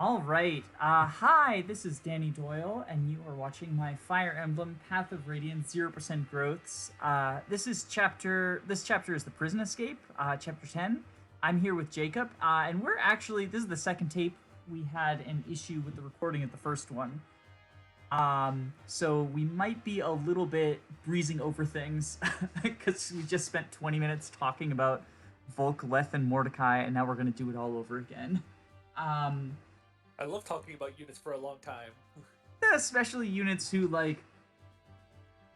All right. Hi, this is Danny Doyle, and you are watching my Fire Emblem Path of Radiance 0% growths. This chapter is the Prison Escape, chapter 10. I'm here with Jacob, and this is the second tape. We had an issue with the recording of the first one. So we might be a little bit breezing over things because we just spent 20 minutes talking about Volk, Leth, and Mordecai, and now we're going to do it all over again. Um, I love talking about units for a long time. Especially units who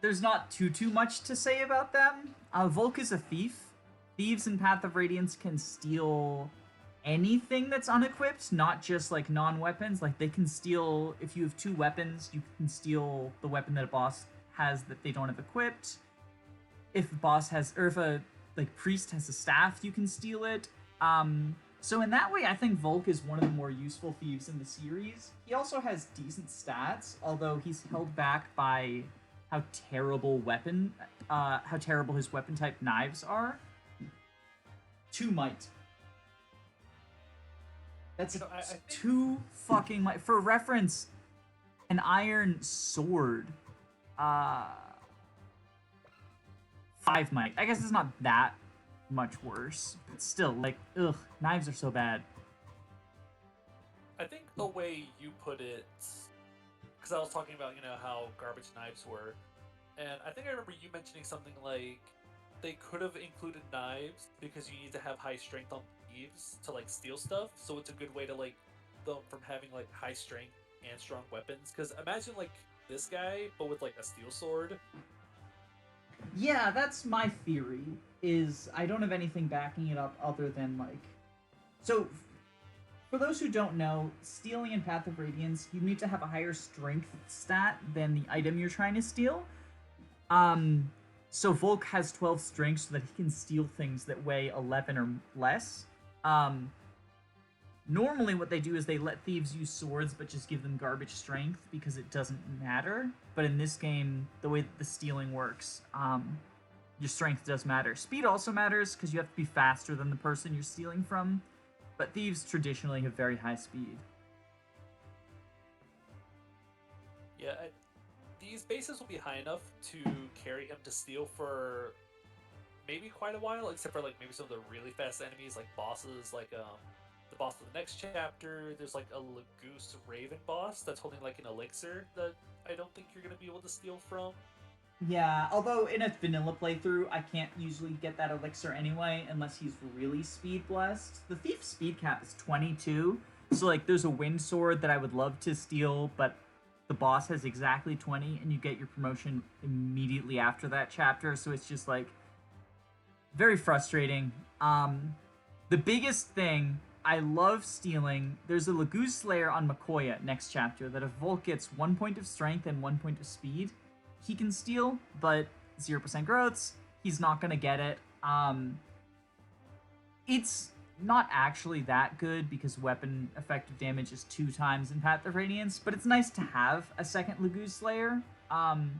there's not too much to say about them. Volk is a thief. Thieves in Path of Radiance can steal anything that's unequipped, not just like non-weapons. Like they can steal if you have two weapons, you can steal the weapon that a boss has that they don't have equipped. If a boss has or if a priest has a staff, you can steal it. So in that way, I think Volk is one of the more useful thieves in the series. He also has decent stats, although he's held back by how terrible his weapon type knives are. 2 might. That's I think 2 fucking might. For reference, an iron sword, uh, 5 might. I guess it's not that much worse, but still, knives are so bad. I think the way you put it, because I was talking about how garbage knives were, and I think I remember you mentioning something like they could have included knives because you need to have high strength on thieves to like steal stuff, so it's a good way to like them from having like high strength and strong weapons. Because imagine like this guy, but with like a steel sword. Yeah, that's my theory. Is I don't have anything backing it up other than so. For those who don't know, stealing in Path of Radiance, you need to have a higher strength stat than the item you're trying to steal. Um, so Volk has 12 strength so that he can steal things that weigh 11 or less. Um, Normally, what they do is they let thieves use swords, but just give them garbage strength because it doesn't matter. But in this game, the way that the stealing works, your strength does matter. Speed also matters because you have to be faster than the person you're stealing from. But thieves traditionally have very high speed. Yeah, these bases will be high enough to carry him to steal for maybe quite a while, except for like maybe some of the really fast enemies, like bosses, like the boss of the next chapter. There's like a Lagoose Raven boss that's holding like an elixir that I don't think you're gonna be able to steal from. Yeah, although in a vanilla playthrough, I can't usually get that elixir anyway unless he's really speed blessed. The thief speed cap is 22, so there's a wind sword that I would love to steal, but the boss has exactly 20, and you get your promotion immediately after that chapter, so it's just very frustrating. The biggest thing I love stealing. There's a Lagoose Slayer on Makoya next chapter that if Volk gets 1 point of strength and 1 point of speed, he can steal, but 0% growths, he's not gonna get it. It's not actually that good because weapon effective damage is 2 times in Path of Radiance, but it's nice to have a second Lagoose Slayer. And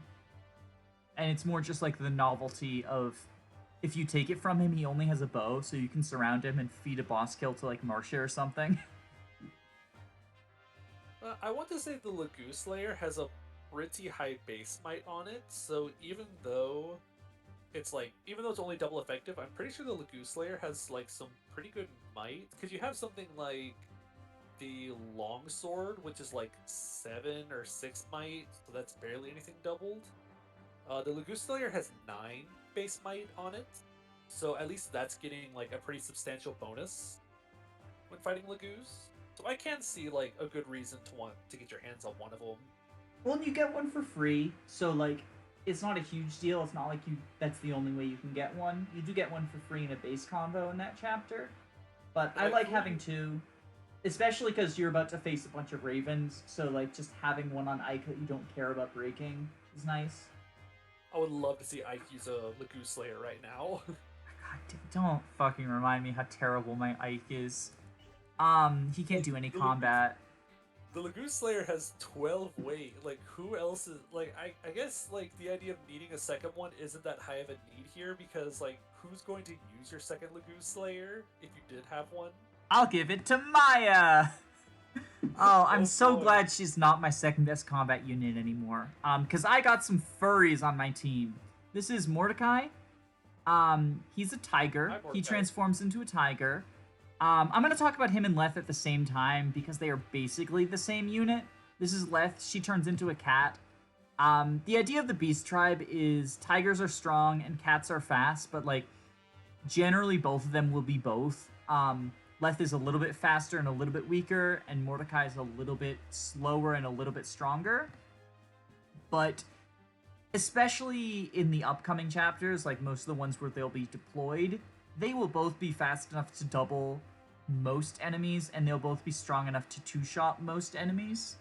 it's more just like the novelty of if you take it from him, he only has a bow, so you can surround him and feed a boss kill to like Marcia or something. I want to say the Lagoose Slayer has a pretty high base might on it, so even though it's only double effective, I'm pretty sure the Lagoose Slayer has like some pretty good might, because you have something like the longsword, which is like 7 or 6 might, so that's barely anything doubled. The Lagoose Slayer has 9 base might on it, so at least that's getting like a pretty substantial bonus when fighting Lagoose. So I can see like a good reason to want to get your hands on one of them. Well, you get one for free, so it's not a huge deal. It's not like you that's the only way you can get one. You do get one for free in a base combo in that chapter. But But I I like feel having two, especially because you're about to face a bunch of ravens. So just having one on Ike that you don't care about breaking is nice. I would love to see Ike use a Lagoose Slayer right now. God, don't fucking remind me how terrible my Ike is. He can't like do any the Lagoose combat. the Lagoose Slayer has 12 weight. Like who else is like I guess like the idea of needing a second one isn't that high of a need here because like who's going to use your second Lagoose Slayer if you did have one? I'll give it to Maya. Oh, I'm Oh so boy. glad she's not my second best combat unit anymore. Because I got some furries on my team. This is Mordecai. He's a tiger. Hi, He Mordecai. transforms into a tiger. I'm gonna talk about him and Leth at the same time because they are basically the same unit. This is Leth. She turns into a cat. The idea of the Beast Tribe is tigers are strong and cats are fast, but like generally both of them will be both. Leth is a little bit faster and a little bit weaker, and Mordecai is a little bit slower and a little bit stronger. But especially in the upcoming chapters, like most of the ones where they'll be deployed, they will both be fast enough to double most enemies, and they'll both be strong enough to two-shot most enemies.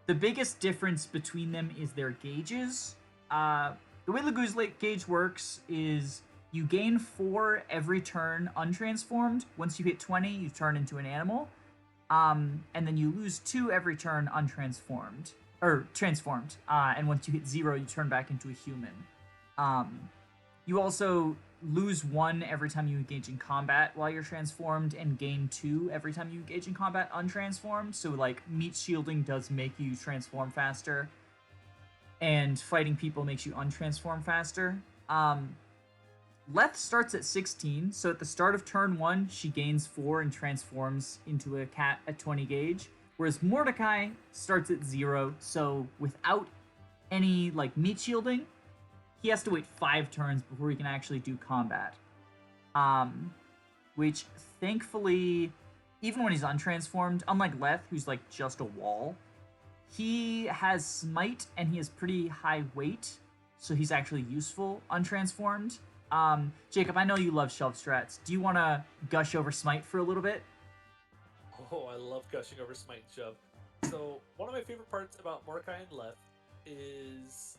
The biggest difference between them is their gauges. The way Lagu's gauge works is you gain 4 every turn untransformed. Once you hit 20, you turn into an animal. And then you lose 2 every turn untransformed. Or transformed. And once you hit 0, you turn back into a human. You also lose 1 every time you engage in combat while you're transformed, and gain 2 every time you engage in combat untransformed. So, like, meat shielding does make you transform faster, and fighting people makes you untransform faster. Leth starts at 16, so at the start of turn 1, she gains 4 and transforms into a cat at 20 gauge, whereas Mordecai starts at 0, so without any, like, meat shielding, he has to wait 5 turns before he can actually do combat. Which, thankfully, even when he's untransformed, unlike Leth, who's, like, just a wall, he has smite and he has pretty high weight, so he's actually useful untransformed. Jacob, I know you love shelf strats. Do you want to gush over smite for a little bit? Oh, I love gushing over Smite and Shove. So, one of my favorite parts about Mordecai and Leth is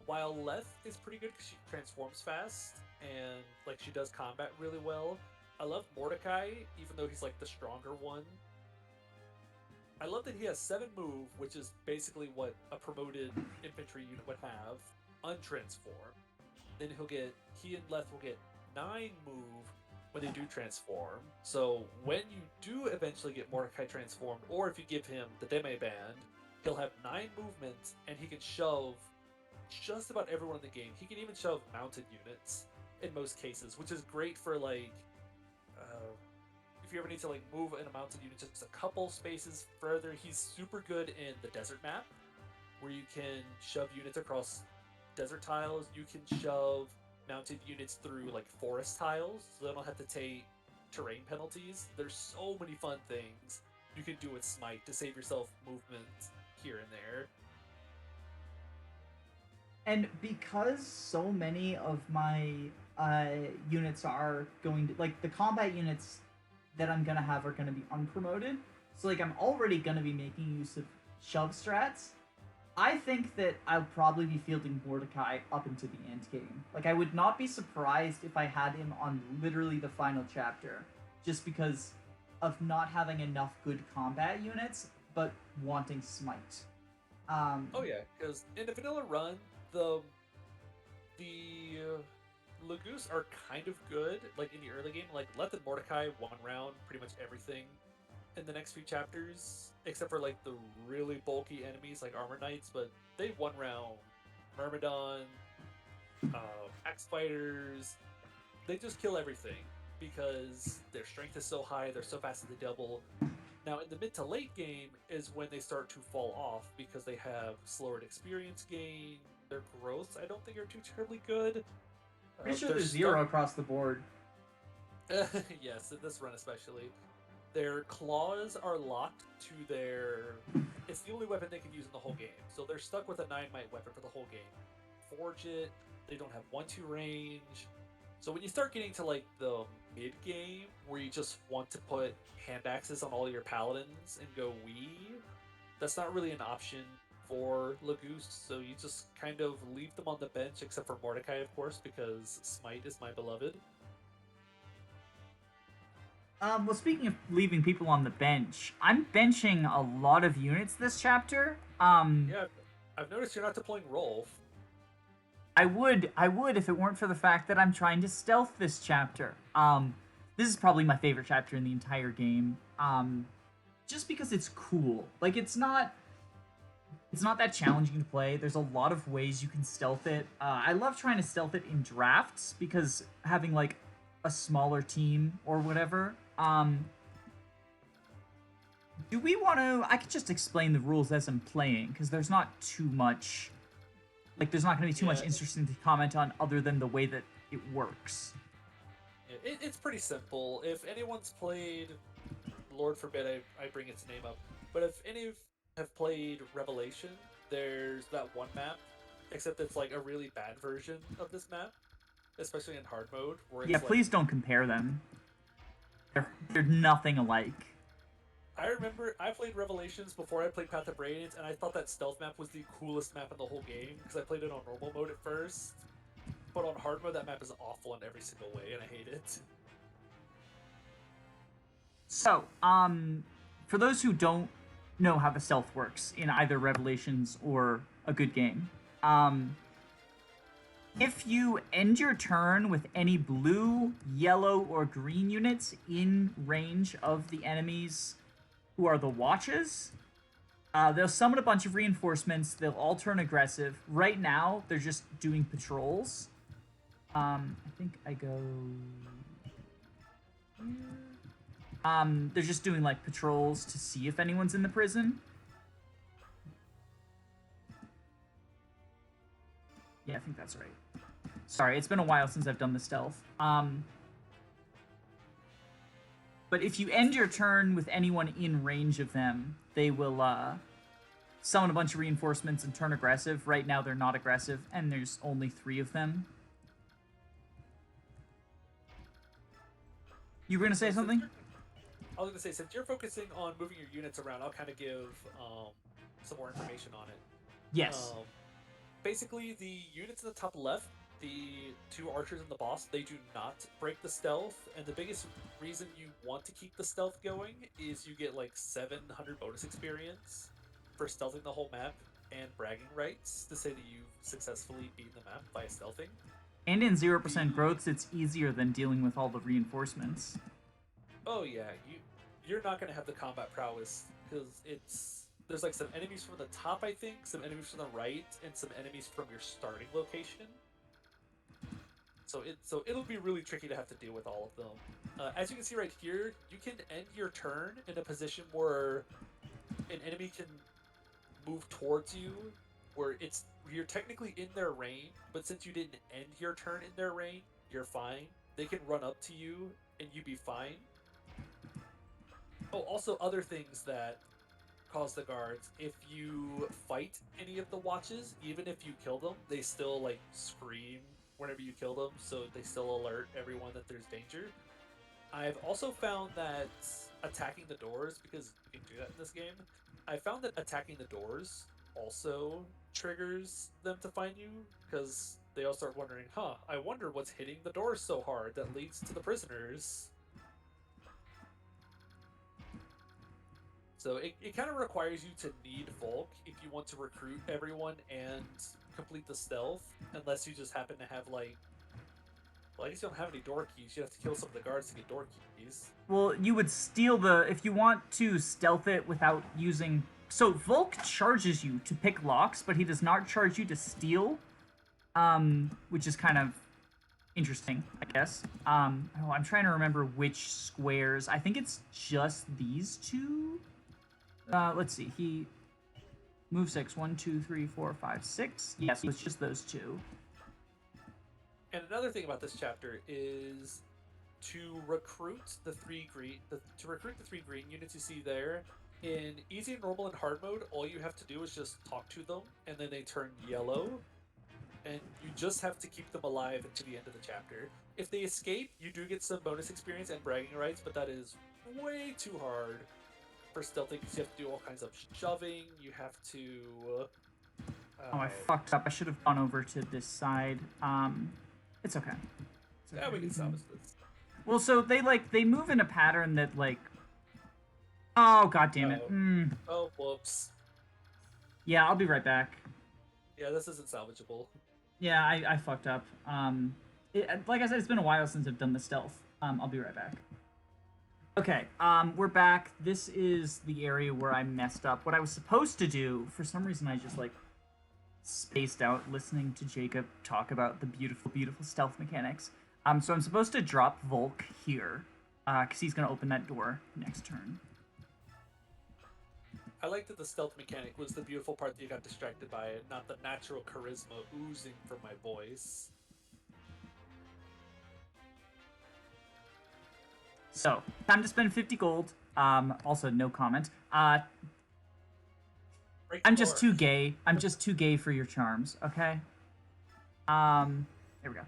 while Leth is pretty good because she transforms fast and like she does combat really well, I love Mordecai, even though he's like the stronger one. I love that he has 7 move, which is basically what a promoted infantry unit would have, untransform. Then he and Leth will get 9 move when they do transform. So when you do eventually get Mordecai transformed, or if you give him the Deme Band, he'll have 9 movements and he can shove just about everyone in the game. He can even shove mounted units in most cases, which is great for like if you ever need to like move in a mounted unit just a couple spaces further. He's super good in the desert map, where you can shove units across desert tiles. You can shove mounted units through like forest tiles, so they don't have to take terrain penalties. There's so many fun things you can do with Smite to save yourself movement here and there. And because so many of my units are going to, like, the combat units that I'm gonna have are gonna be unpromoted, so like I'm already gonna be making use of shove strats. I think that I'll probably be fielding Mordecai up into the end game. Like, I would not be surprised if I had him on literally the final chapter, just because of not having enough good combat units, but wanting smite. Oh yeah, because in the vanilla run, the Lagoose are kind of good. Like in the early game, like Leth and Mordecai one round pretty much everything in the next few chapters, except for like the really bulky enemies like Armor Knights. But they one round Myrmidon, Axe Fighters. They just kill everything because their strength is so high. They're so fast that they double. Now, in the mid to late game is when they start to fall off because they have slower experience gain. Their growths, I don't think, are too terribly good. Pretty sure They're there's stuck. 0 across the board. Yes, in this run especially. Their claws are locked to their. It's the only weapon they can use in the whole game. So they're stuck with a 9 might weapon for the whole game. Forge it. They don't have 1-2 range. So when you start getting to like the mid game, where you just want to put hand axes on all your paladins and go wee, that's not really an option for Lagoose. So you just kind of leave them on the bench, except for Mordecai, of course, because Smite is my beloved. Well, speaking of leaving people on the bench, I'm benching a lot of units this chapter. Yeah, I've noticed you're not deploying Rolf. I would if it weren't for the fact that I'm trying to stealth this chapter. This is probably my favorite chapter in the entire game. just because it's cool. Like it's not that challenging to play. There's a lot of ways you can stealth it. I love trying to stealth it in drafts because having like a smaller team or whatever. Do we want to? I could just explain the rules as I'm playing because there's not too much. Like, there's not going to be too much interesting to comment on other than the way that it works. It's pretty simple. If anyone's played, Lord forbid I bring its name up, but if any have played Revelation, there's that one map, except it's like a really bad version of this map, especially in hard mode. Where it's please don't compare them. They're nothing alike. I remember I played Revelations before I played Path of Radiance, and I thought that stealth map was the coolest map in the whole game because I played it on normal mode at first. But on hard mode, that map is awful in every single way, and I hate it. So, for those who don't know how the stealth works in either Revelations or a good game, if you end your turn with any blue, yellow, or green units in range of the enemies who are the watches, they'll summon a bunch of reinforcements. They'll all turn aggressive. Right now, they're just doing patrols. I think I go here. They're just doing like patrols to see if anyone's in the prison. Yeah, I think that's right. Sorry, it's been a while since I've done the stealth. But if you end your turn with anyone in range of them, they will summon a bunch of reinforcements and turn aggressive. Right now, they're not aggressive, and there's only 3 of them. You were going to say something? I was going to say, since you're focusing on moving your units around, I'll kind of give some more information on it. Yes. Basically, the units in the top left, the 2 archers and the boss, they do not break the stealth, and the biggest reason you want to keep the stealth going is you get like 700 bonus experience for stealthing the whole map, and bragging rights to say that you've successfully beaten the map by stealthing. And in 0% growths, it's easier than dealing with all the reinforcements. Oh yeah, you're not going to have the combat prowess, because there's like some enemies from the top, I think, some enemies from the right, and some enemies from your starting location. So it'll be really tricky to have to deal with all of them. As you can see right here, you can end your turn in a position where an enemy can move towards you, where you're technically in their range, but since you didn't end your turn in their range, you're fine. They can run up to you and you be fine. Oh, also other things that cause the guards. If you fight any of the watches, even if you kill them, they still like scream whenever you kill them, so they still alert everyone that there's danger. I've also found that attacking the doors, because you can do that in this game, I found that attacking the doors also triggers them to find you, because they all start wondering, I wonder what's hitting the doors so hard that leads to the prisoners. So it kind of requires you to need Volk if you want to recruit everyone and complete the stealth, unless you just happen to have like, well, I guess you don't have any door keys. You have to kill some of the guards to get door keys. Well, you would steal if you want to stealth it without using... So Volk charges you to pick locks, but he does not charge you to steal, which is kind of interesting, I guess. I'm trying to remember which squares. I think it's just these 2. Let's see. He move 6. 1, 2, 3, 4, 5, 6. Yes, it's just those 2. And another thing about this chapter is to recruit the 3 green units you see there. In easy, normal, and hard mode, all you have to do is just talk to them, and then they turn yellow, and you just have to keep them alive until the end of the chapter. If they escape, you do get some bonus experience and bragging rights, but that is way too hard for stealthing, because you have to do all kinds of shoving, you have to... Oh, I fucked up. I should have gone over to this side. It's okay. Yeah, we can salvage this. Well, so they move in a pattern that, like... Oh, god damn it. Oh, whoops. Yeah, I'll be right back. Yeah, this isn't salvageable. Yeah, I fucked up. Like I said, it's been a while since I've done the stealth. I'll be right back. Okay, we're back. This is the area where I messed up. What I was supposed to do, for some reason, I just like spaced out listening to Jacob talk about the beautiful, beautiful stealth mechanics. So I'm supposed to drop Volk here, because he's gonna open that door next turn. I like that the stealth mechanic was the beautiful part that you got distracted by it, not the natural charisma oozing from my voice. So time to spend 50 gold. Also no comment. Break I'm the just door. too gay. I'm just too gay for your charms. Okay. There we go.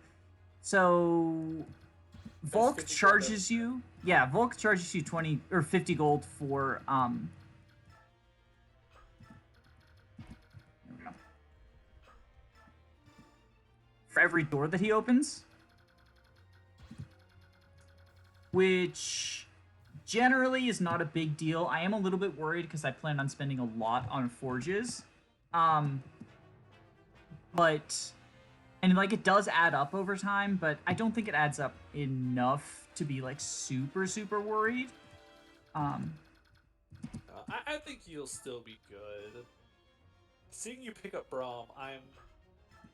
So There's Volk 50 gold charges you. Yeah, Volk charges you 20 or 50 gold for there we go. For every door that he opens, which generally is not a big deal. I am a little bit worried because I plan on spending a lot on forges. Um but and like it does add up over time, but I don't think it adds up enough to be like super super worried. Um I think you'll still be good. Seeing you pick up Braum,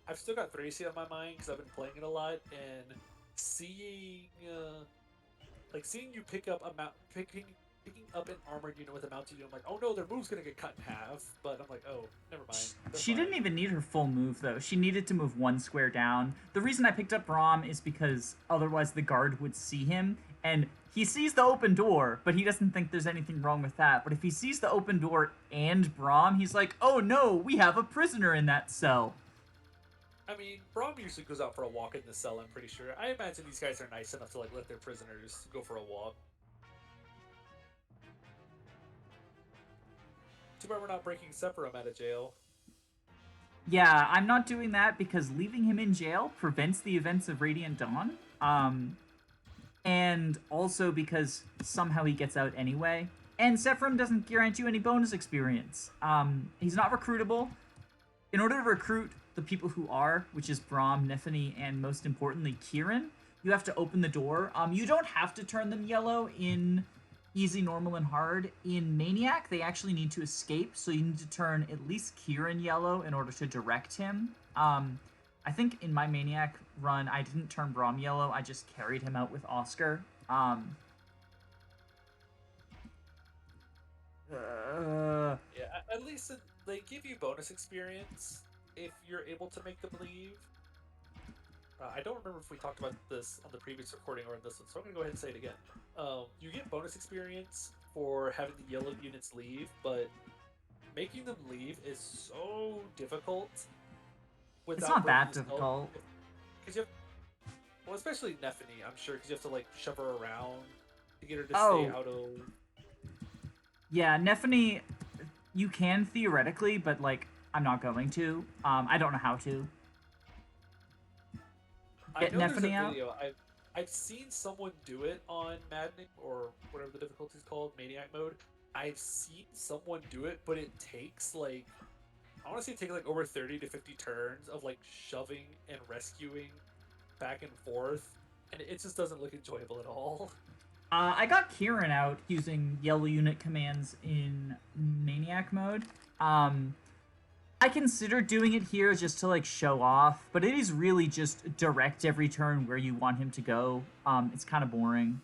I've still got Thracia on my mind because I've been playing it a lot, and seeing seeing you pick up picking up an armored unit with a mounted unit, I'm like, oh no, their move's gonna get cut in half. But I'm like, oh, never mind, they're She fine. didn't even need her full move though. She needed to move one square down. The reason I picked up Braum is because otherwise the guard would see him, and he sees the open door, but he doesn't think there's anything wrong with that. But if he sees the open door and Braum, he's like, "Oh no, we have a prisoner in that cell." I mean, Braum usually goes out for a walk in the cell. I'm pretty sure. I imagine these guys are nice enough to like let their prisoners go for a walk. Too bad we're not breaking Sephiroth out of jail. Yeah, I'm not doing that because leaving him in jail prevents the events of Radiant Dawn. And also because somehow he gets out anyway. And Sephiroth doesn't grant you any bonus experience. He's not recruitable. In order to recruit the people who are, which is Braum, Nephany, and most importantly, Kieran, you have to open the door. You don't have to turn them yellow in easy, normal, and hard. In Maniac, they actually need to escape, so you need to turn at least Kieran yellow in order to direct him. I think in my Maniac run, I didn't turn Braum yellow. I just carried him out with Oscar. Yeah, at least they give you bonus experience if you're able to make them leave. I don't remember if we talked about this on the previous recording or in this one, so I'm gonna go ahead and say it again. You get bonus experience for having the yellow units leave, but making them leave is so difficult It's without not breaking that the spell. difficult. Because you have, well, especially Nephany, I'm sure, because you have to like shove her around to get her to stay Oh, out of. yeah, Nephany, you can theoretically, but like, I'm not going to. I don't know how to I get know there's a Nephany out. video. I've seen someone do it on Maddening or whatever the difficulty is called, Maniac mode. I've seen someone do it, but it takes like I want to say it takes like over 30 to 50 turns of like shoving and rescuing back and forth, and it just doesn't look enjoyable at all. I got Kieran out using yellow unit commands in Maniac mode. I considered doing it here just to like show off, but it is really just direct every turn where you want him to go. It's kind of boring.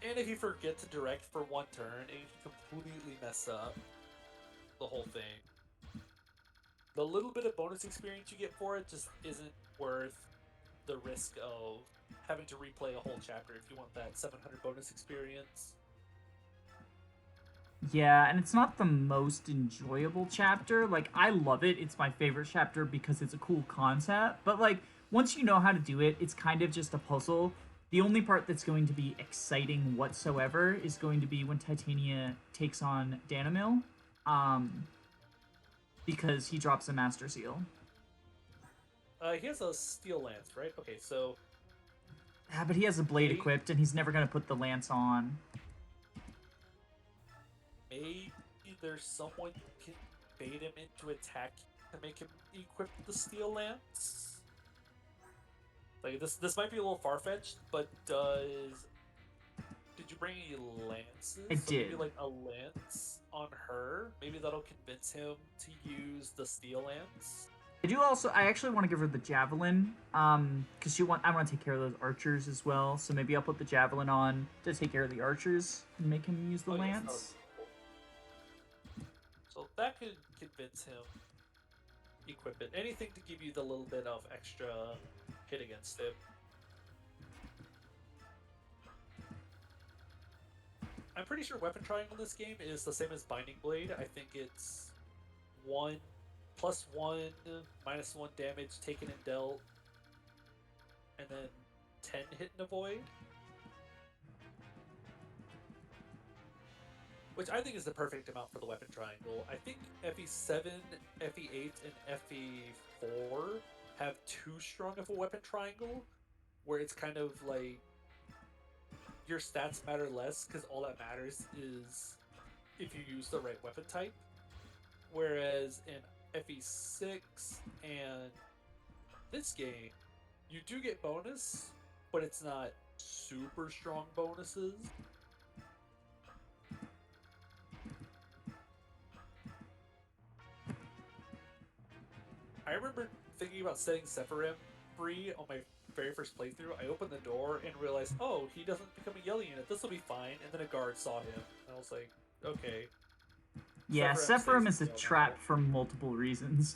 And if you forget to direct for one turn, it can completely mess up the whole thing. The little bit of bonus experience you get for it just isn't worth the risk of having to replay a whole chapter if you want that 700 bonus experience. Yeah, and it's not the most enjoyable chapter. Like, I love it. It's my favorite chapter because it's a cool concept. But, like, once you know how to do it, it's kind of just a puzzle. The only part that's going to be exciting whatsoever is going to be when Titania takes on Danimil. Because he drops a Master Seal. He has a steel lance, right? Okay, so But he has a blade maybe, equipped, and he's never going to put the lance on. maybe there's someone who can bait him into attack to make him equip the steel lance. Like this might be a little far fetched, but does Did you bring any lances? I So maybe did. like a lance on her. Maybe that'll convince him to use the steel lance. I actually want to give her the javelin, because I want to take care of those archers as well. So maybe I'll put the javelin on to take care of the archers and make him use the Oh yes, that would lance. be cool. So that could convince him. Equip it. Anything to give you the little bit of extra hit against him. I'm pretty sure weapon triangle in this game is the same as Binding Blade. I think it's 1 plus 1 minus 1 damage taken and dealt, and then 10 hit and avoid. Which I think is the perfect amount for the weapon triangle. I think FE7, FE8, and FE4 have too strong of a weapon triangle, where it's kind of like your stats matter less because all that matters is if you use the right weapon type. Whereas in FE6 and this game, you do get bonus, but it's not super strong bonuses. I remember thinking about setting Sephirim free on my very first playthrough. I opened the door and realized, oh, he doesn't become a yellow unit. This will be fine. And then a guard saw him, and I was like, okay. Yeah, Sephirim stays Sephirim is a still trap now. for multiple reasons.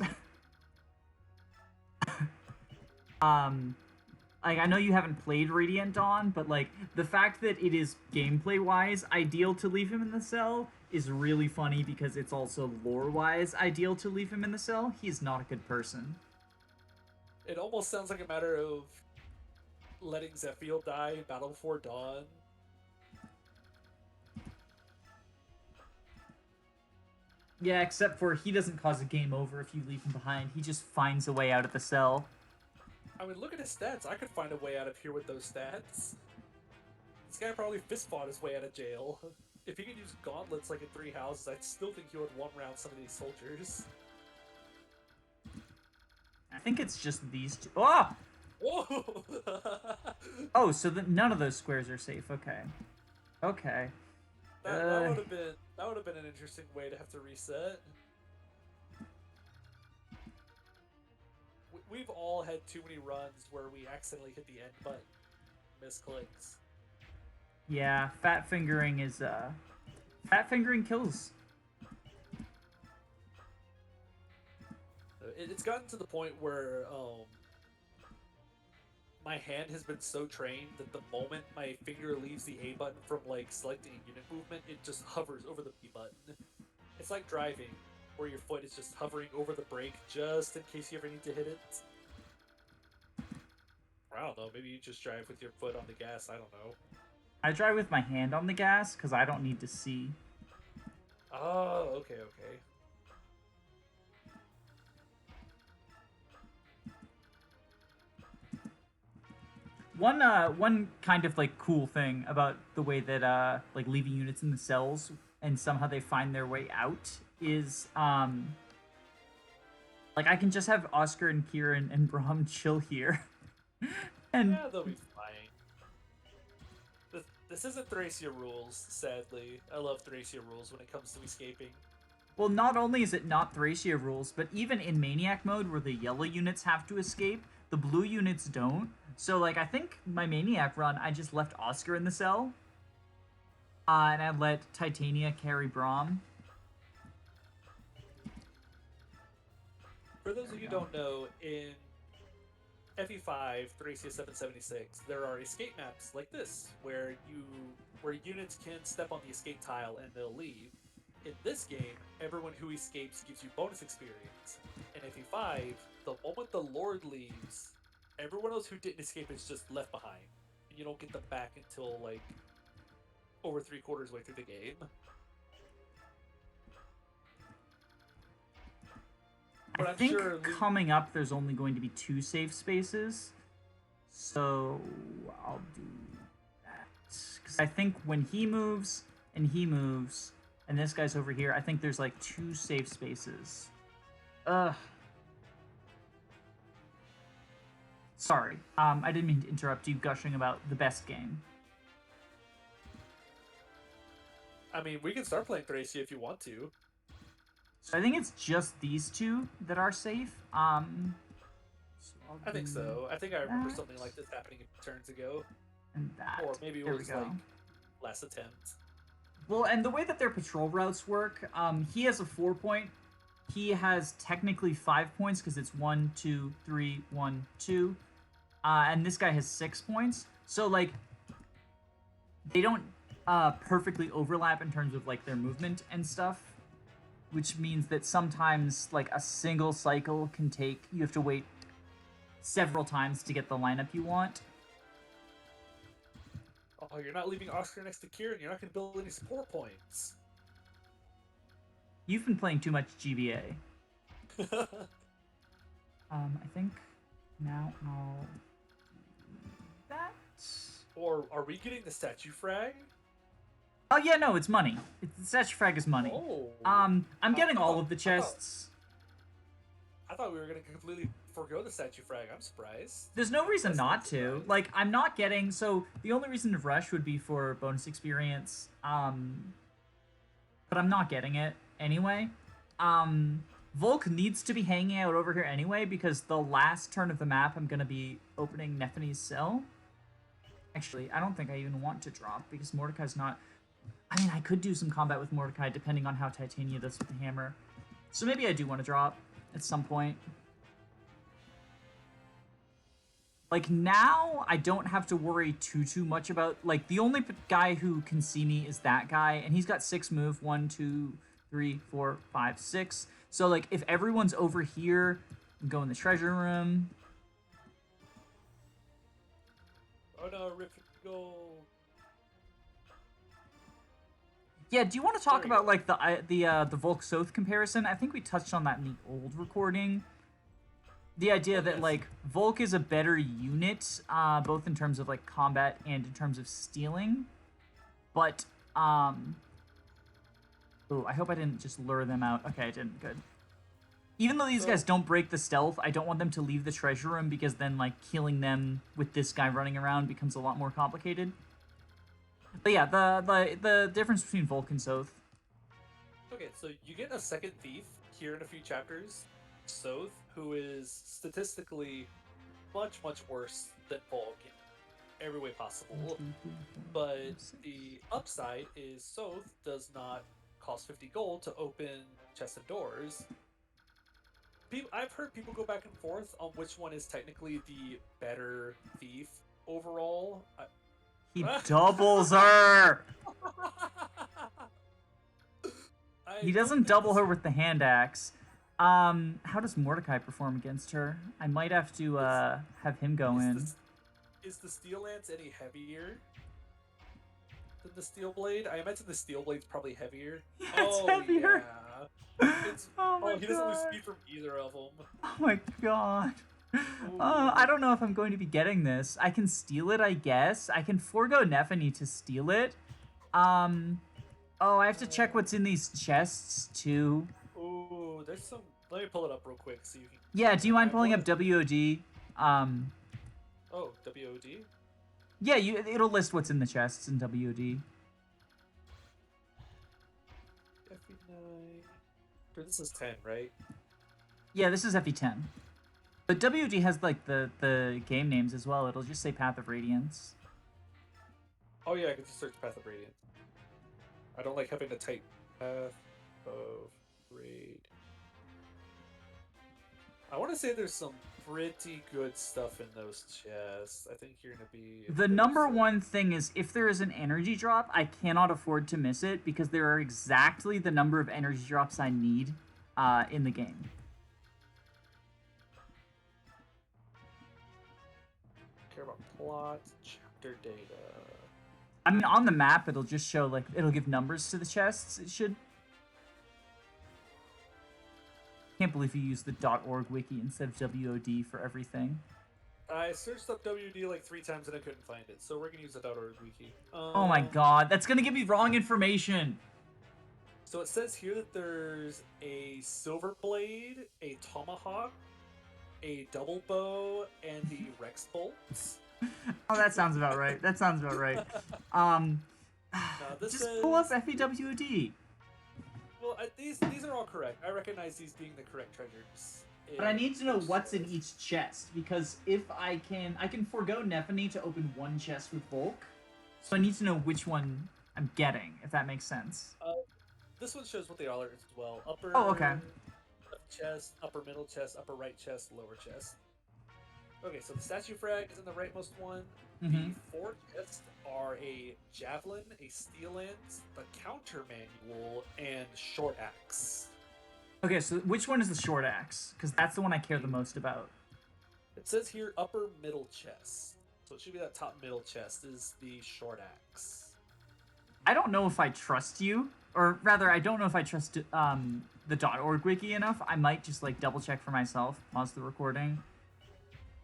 Like I know you haven't played Radiant Dawn, but like the fact that it is gameplay wise ideal to leave him in the cell is really funny because it's also lore wise ideal to leave him in the cell. He's not a good person. It almost sounds like a matter of letting Zephiel die in Battle Before Dawn. Yeah, except for he doesn't cause a game over if you leave him behind. He just finds a way out of the cell. I mean, look at his stats. I could find a way out of here with those stats. This guy probably fist fought his way out of jail. If he could use gauntlets like in Three Houses, I still think he would one round some of these soldiers. I think it's just these two. Oh! Whoa! Oh, so none of those squares are safe. Okay. Okay. that would have been an interesting way to have to reset. We've all had too many runs where we accidentally hit the end button, misclicks. Yeah, fat fingering is fat fingering kills. It's gotten to the point where my hand has been so trained that the moment my finger leaves the A button from like selecting a unit movement, it just hovers over the B button. It's like driving, where your foot is just hovering over the brake just in case you ever need to hit it. Or I don't know, maybe you just drive with your foot on the gas, I don't know. I drive with my hand on the gas because I don't need to see. Oh, okay, okay. One kind of like cool thing about the way that like leaving units in the cells and somehow they find their way out is like I can just have Oscar and Kieran and Brahm chill here. And Yeah, they'll be fine. This isn't Thracia rules, sadly. I love Thracia rules when it comes to escaping. well, not only is it not Thracia rules, but even in Maniac mode where the yellow units have to escape, the blue units don't. So like I think my Maniac run, I just left Oscar in the cell. And I let Titania carry Brahm. For those There of we you who go. don't know, in FE5, Thracia 776, there are escape maps like this, where units can step on the escape tile and they'll leave. In this game, everyone who escapes gives you bonus experience. In FE5, the moment the Lord leaves, everyone else who didn't escape is just left behind. And you don't get them back until like over 3/4 way through the game. I But I'm think sure coming up there's only going to be 2 safe spaces. So I'll do that. Because I think when he moves, and this guy's over here, I think there's like 2 safe spaces. Ugh. Sorry. I didn't mean to interrupt you gushing about the best game. I mean, we can start playing Thracia if you want to. So I think it's just these two that are safe. So I'll I think do so. I think I remember that something like this happening turns ago, and that. or maybe it There we was go. like last attempt. Well, and the way that their patrol routes work, he has a 4 point. He has technically 5 points because it's 1, 2, 3, 1, 2. And this guy has 6 points. So like they don't perfectly overlap in terms of like their movement and stuff, which means that sometimes like a single cycle can take, you have to wait several times to get the lineup you want. Oh, you're not leaving Oscar next to Kieran. You're not going to build any support points. You've been playing too much GBA. I think now I'll do that. Or are we getting the statue frag? Oh yeah, no, it's money. The statue frag is money. Oh. I'm getting all of the chests. I thought we were gonna completely forgo the statue frag. I'm surprised. There's no reason not to. Like, I'm not getting. So the only reason to rush would be for bonus experience. But I'm not getting it anyway. Volk needs to be hanging out over here anyway because the last turn of the map I'm gonna be opening Nephani's cell. Actually, I don't think I even want to drop because Mordecai's not. I mean, I could do some combat with Mordecai depending on how Titania does with the hammer. So maybe I do want to drop at some point. Like, now, I don't have to worry too much about... Like, the only guy who can see me is that guy, and he's got 6 move. 1, 2, 3, 4, 5, 6. So, like, if everyone's over here, go in the treasure room. Oh no, Rip go. Yeah, do you want to talk about, like, the Volk Soth comparison? I think we touched on that in the old recording. The idea that, like, Volk is a better unit, both in terms of, like, combat and in terms of stealing. But, oh, I hope I didn't just lure them out. Okay, I didn't. Good. Even though these guys don't break the stealth, I don't want them to leave the treasure room because then, like, killing them with this guy running around becomes a lot more complicated. But yeah, the difference between Volk and Soth. Okay, so you get a second thief here in a few chapters. Soth, who is statistically much worse than Volk in every way possible. But the upside is Soth does not cost 50 gold to open chests and doors. I've heard people go back and forth on which one is technically the better thief overall. He doubles her! He doesn't double her with the hand axe. How does Mordecai perform against her? I might have to have him go in. Is the steel lance any heavier than the steel blade? I imagine the steel blade's probably heavier. Yeah, it's heavier. Yeah. Oh my he doesn't lose speed from either of them. Oh my god. I don't know if I'm going to be getting this. I can steal it, I guess. I can forego Nephany to steal it. Oh, I have to check what's in these chests, too. Ooh, there's some... Let me pull it up real quick so you can... Yeah, do you mind pulling up WOD? Oh, WOD? Yeah, it'll list what's in the chests in WOD. This is 10, right? Yeah, this is FE10. But WOD has, like, the game names as well. It'll just say Path of Radiance. Oh yeah, I can just search Path of Radiance. I don't like having to type Path of Radiance. I want to say there's some pretty good stuff in those chests. I think you're going to be... The number one thing is, if there is an energy drop, I cannot afford to miss it, because there are exactly the number of energy drops I need in the game. Care about plot, chapter data. I mean, on the map, it'll just show, like, it'll give numbers to the chests. It should... Can't believe you used the .org wiki instead of WOD for everything. I searched up WD like 3 times and I couldn't find it, so we're gonna use the .org wiki. Oh my god, that's gonna give me wrong information! So it says here that there's a silver blade, a tomahawk, a double bow, and the Rex bolts. Oh, that sounds about right. That sounds about right. No, this Just pull up says. FEWD. Well, these are all correct. I recognize these being the correct treasures. But I need to know Those what's in chests. each chest, because if I can forego Nephany to open one chest with Volk. So I need to know which one I'm getting, if that makes sense. This one shows what they are as well. Oh, okay. Upper left chest, upper middle chest, upper right chest, lower chest. Okay, so the statue frag is in the rightmost one. Mm-hmm. The four chests are a javelin, a steel lance, the counter manual, and short axe. Okay, so which one is the short axe? Because that's the one I care the most about. It says here upper middle chest. So it should be that top middle chest is the short axe. I don't know if I trust you, or rather, I don't know if I trust the .org wiki enough. I might just like double check for myself. Pause the recording.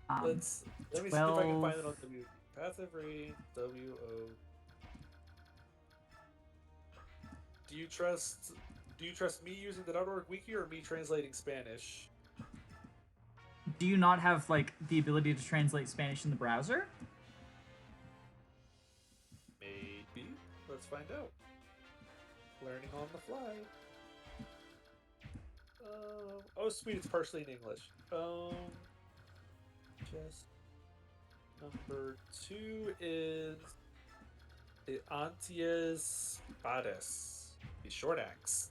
Let me see if I can find it on W. Path of Radiance, WO. Do you trust me using the .org wiki or me translating Spanish? Do you not have like the ability to translate Spanish in the browser? Maybe. Let's find out. Learning on the fly. Oh sweet, it's partially in English. Chest number 2 is the Antiespades, the short axe.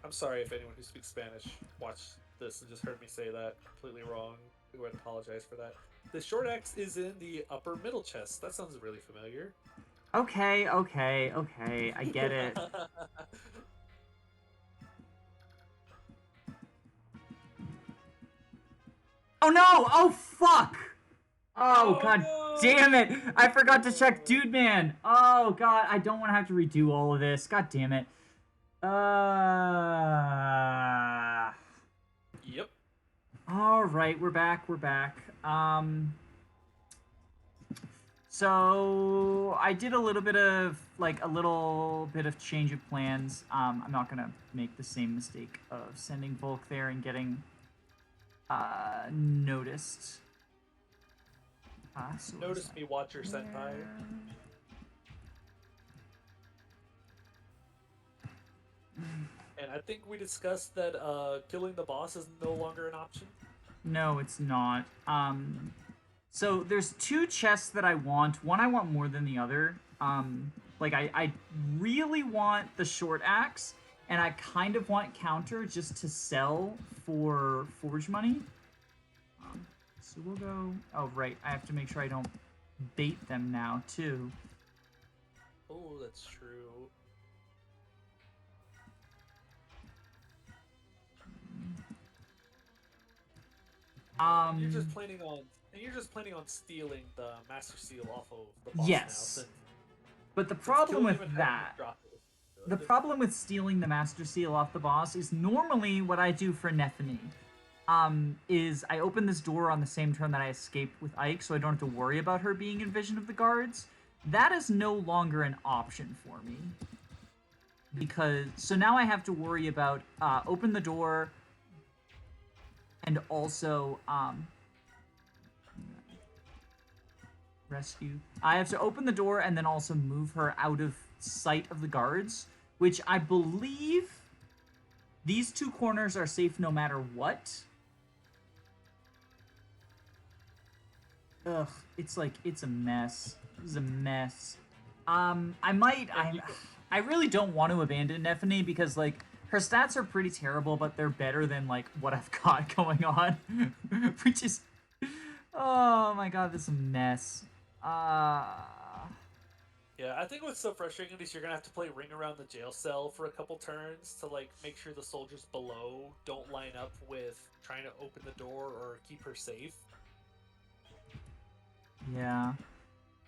I'm sorry if anyone who speaks Spanish watched this and just heard me say that completely wrong. We would apologize for that. The short axe is in the upper middle chest. That sounds really familiar. Okay. I get it. Oh no! Oh fuck! Oh god no! damn it! I forgot to check Dude Man! Oh god, I don't want to have to redo all of this. God damn it. Yep. Alright, we're back. So I did a little bit of change of plans. I'm not gonna make the same mistake of sending Volk there and getting noticed. So Notice me, Watcher Senpai. And I think we discussed that killing the boss is no longer an option. No, it's not. So there's two chests that I want. One I want more than the other. Like I really want the short axe, and I kind of want counter just to sell for forge money. So we'll go. Oh right, I have to make sure I don't bait them now too. Oh, that's true. You're just planning on stealing the Master Seal off of the boss yes. now. But the problem with that, the problem with stealing the Master Seal off the boss is normally what I do for Nephany. Is I open this door on the same turn that I escaped with Ike, so I don't have to worry about her being in vision of the guards. That is no longer an option for me. So now I have to worry about open the door and also rescue. I have to open the door and then also move her out of sight of the guards, which I believe these two corners are safe no matter what. Ugh, it's a mess. This is a mess. I really don't want to abandon Nephany because, like, her stats are pretty terrible, but they're better than, like, what I've got going on. Which is... Oh my god, this is a mess. Yeah, I think what's so frustrating is you're gonna have to play ring around the jail cell for a couple turns to, like, make sure the soldiers below don't line up with trying to open the door or keep her safe. Yeah.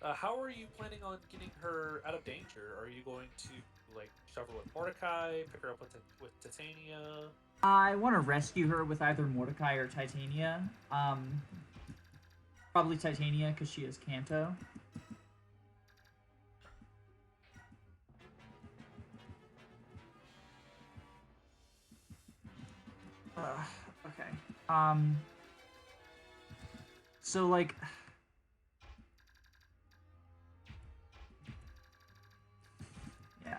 How are you planning on getting her out of danger? Are you going to, like, shove her with Mordecai, pick her up with Titania? I want to rescue her with either Mordecai or Titania. Probably Titania, because she has Kanto. Okay. So, like...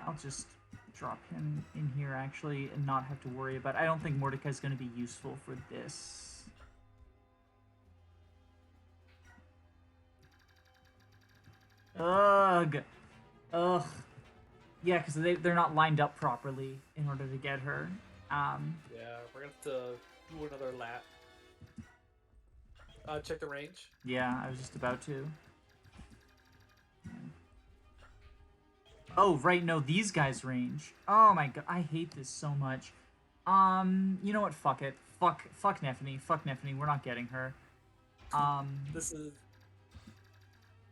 I'll just drop him in here, actually, and not have to worry about... I don't think Mordecai's going to be useful for this. Ugh. Ugh. Yeah, because they're not lined up properly in order to get her. Yeah, we're going to have to do another lap. Check the range. Yeah, I was just about to. Oh, right, no, these guys' range. Oh my god, I hate this so much. You know what? Fuck it. Fuck Nephany. Fuck Nephany. We're not getting her. This is...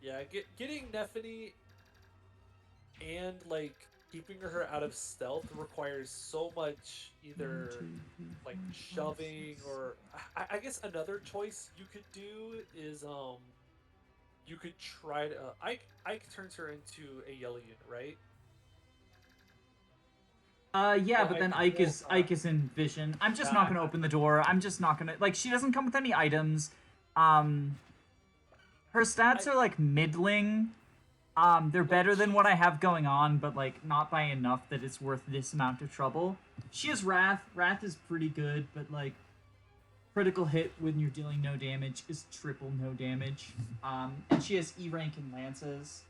Yeah, getting Nephany and, like, keeping her out of stealth requires so much either, like, shoving or... I guess another choice you could do is, you could try to... Ike turns her into a yellow unit, right? Yeah, but then Ike is in vision. I'm just not gonna open the door. I'm just not gonna... Like, she doesn't come with any items. Her stats are, like, middling. They're better than what I have going on, but, like, not by enough that it's worth this amount of trouble. She has Wrath. Wrath is pretty good, but, like, critical hit when you're dealing no damage is triple no damage. And she has E rank and lances.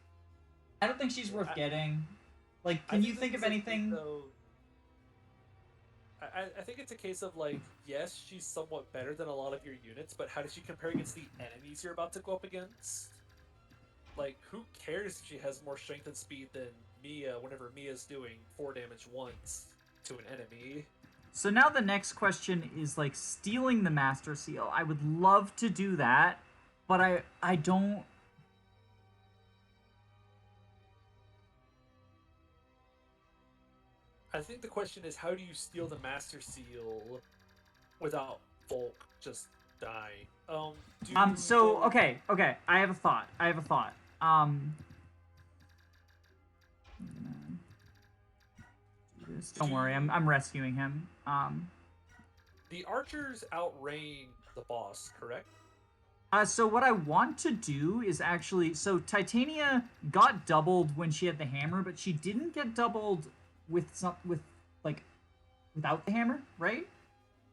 I don't think she's worth getting. Like, can you think of anything? I think it's a case of, like, yes, she's somewhat better than a lot of your units, but how does she compare against the enemies you're about to go up against? Like, who cares if she has more strength and speed than Mia whenever Mia's doing 4 damage once to an enemy? So now the next question is, like, stealing the Master Seal. I would love to do that, but I don't... I think the question is, how do you steal the Master Seal without Volk just dying? Okay. I have a thought. Don't worry, I'm rescuing him. The archers outrange the boss, correct? So what I want to do is actually... So Titania got doubled when she had the hammer, but she didn't get doubled without the hammer, right?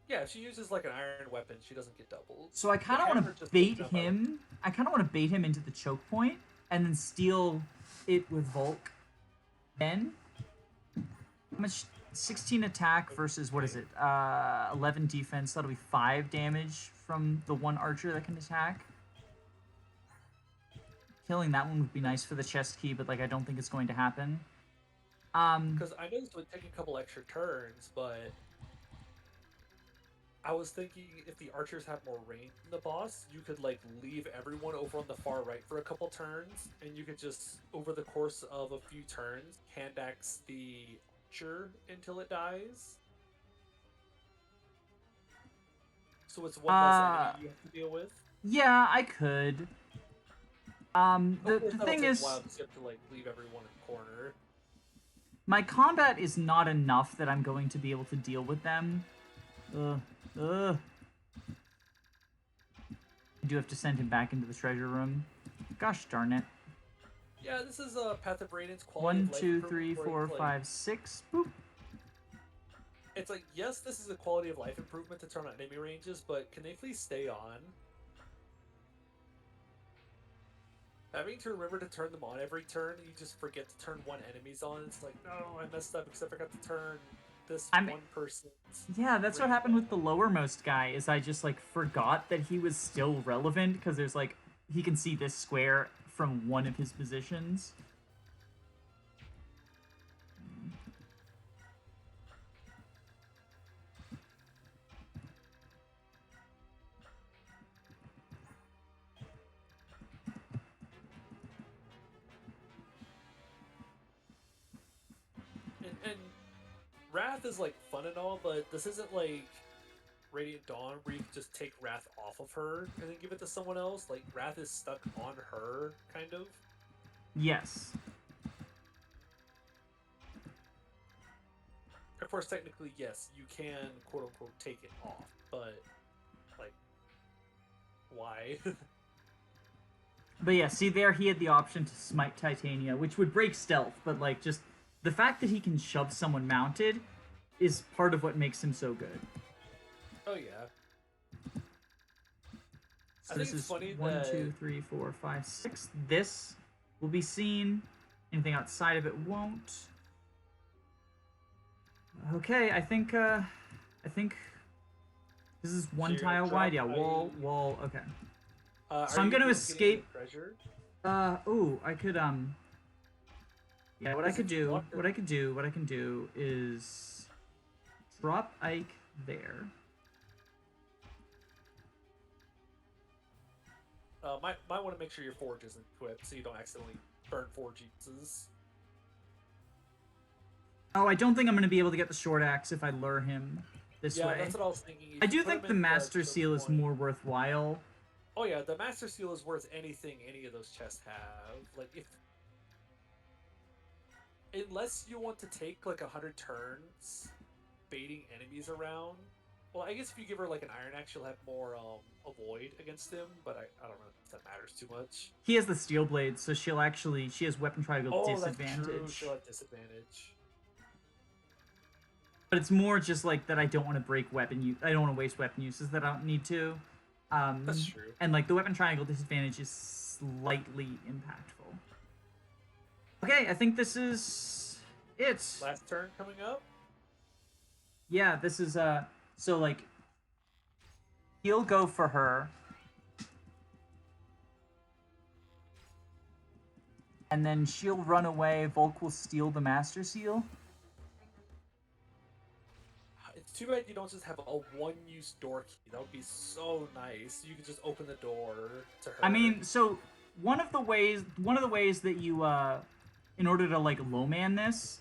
Yeah, if she uses, like, an iron weapon, she doesn't get doubled. So I kind of want to bait him... I kind of want to bait him into the choke point, and then steal it with Volk. Then... How much? 16 attack versus, what is it? 11 defense. That'll be 5 damage from the one archer that can attack. Killing that one would be nice for the chest key, but, like, I don't think it's going to happen. Because I know this would take a couple extra turns, but I was thinking if the archers have more range than the boss, you could, like, leave everyone over on the far right for a couple turns, and you could just, over the course of a few turns, hand axe the archer until it dies. So it's one less enemy you have to deal with. Yeah, I could. The thing is, you have to, like, leave everyone in the corner. My combat is not enough that I'm going to be able to deal with them. I do have to send him back into the treasure room. Gosh darn it. Yeah, this is a Path of Radiance quality of life. 1, 2, 3, 4, 5, 6. Boop. It's like, yes, this is a quality of life improvement to turn on enemy ranges, but can they please stay on? Having to remember to turn them on every turn, you just forget to turn one enemy's on. It's like, no, I messed up because I forgot to turn this one person. Yeah, that's what happened with the lowermost guy, is I just, like, forgot that he was still relevant, because there's, like, he can see this square from one of his positions. And Wrath is, like, fun and all, but this isn't like Radiant Dawn where you can just take Wrath off of her and then give it to someone else. Like, Wrath is stuck on her, kind of. Yes. Of course, technically, yes, you can, quote-unquote, take it off, but, like, why? But yeah, see there, he had the option to smite Titania, which would break stealth, but, like, just the fact that he can shove someone mounted is part of what makes him so good. Oh yeah. So I think this it's is funny 1, that 2, 3, 4, 5, 6. This will be seen. Anything outside of it won't. Okay, I think this is one you're gonna tile drop wide. Yeah, wall, a- wall. Okay. So are I'm you gonna gonna be able to get any escape. treasure? Ooh, I could Yeah, what I Because could if you do, want to, what I can do is drop Ike there. might want to make sure your forge isn't equipped so you don't accidentally burn forge uses. Oh, I don't think I'm gonna be able to get the short axe if I lure him this Yeah, way. that's what I was thinking. I If you do put think him the in Master choke Seal is point, more worthwhile. oh yeah, the Master Seal is worth anything any of those chests have. Like if unless you want to take like 100 turns baiting enemies around. Well, I guess if you give her like an Iron Axe, she'll have more avoid against him, but I don't know if that matters too much. He has the steel blade, so she has weapon triangle Oh, that's disadvantage. true. She'll have disadvantage. But it's more just like that I don't want to break weapon use. I don't want to waste weapon uses that I don't need to. That's true. And like the weapon triangle disadvantage is slightly impactful. Okay, I think this is it. Last turn coming up. Yeah, this is so like he'll go for her. And then she'll run away. Volk will steal the Master Seal. It's too bad you don't just have a one-use door key. That would be so nice. You could just open the door to her. I mean, so one of the ways that you in order to like low man this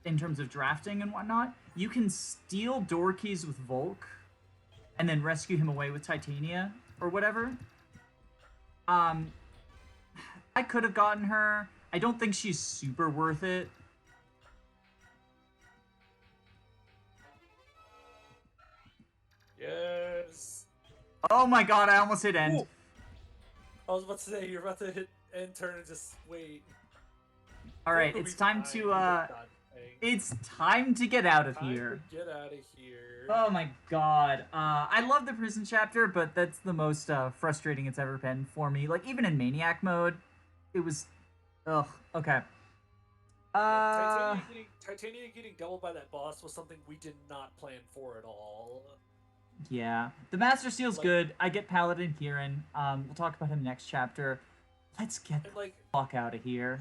in terms of drafting and whatnot, you can steal door keys with Volk and then rescue him away with Titania or whatever. I could have gotten her. I don't think she's super worth it. Yes. Oh my god, I almost hit end. Ooh. I was about to say you're about to hit end turn and just wait. Alright, it's time to get out of here. Get out of here. Oh my god. I love the prison chapter, but that's the most frustrating it's ever been for me. Like, even in Maniac mode, it was... Ugh, okay. Titania getting doubled by that boss was something we did not plan for at all. Yeah. The Master Seal's good. I get Paladin Kieran. We'll talk about him next chapter. Let's get the fuck out of here.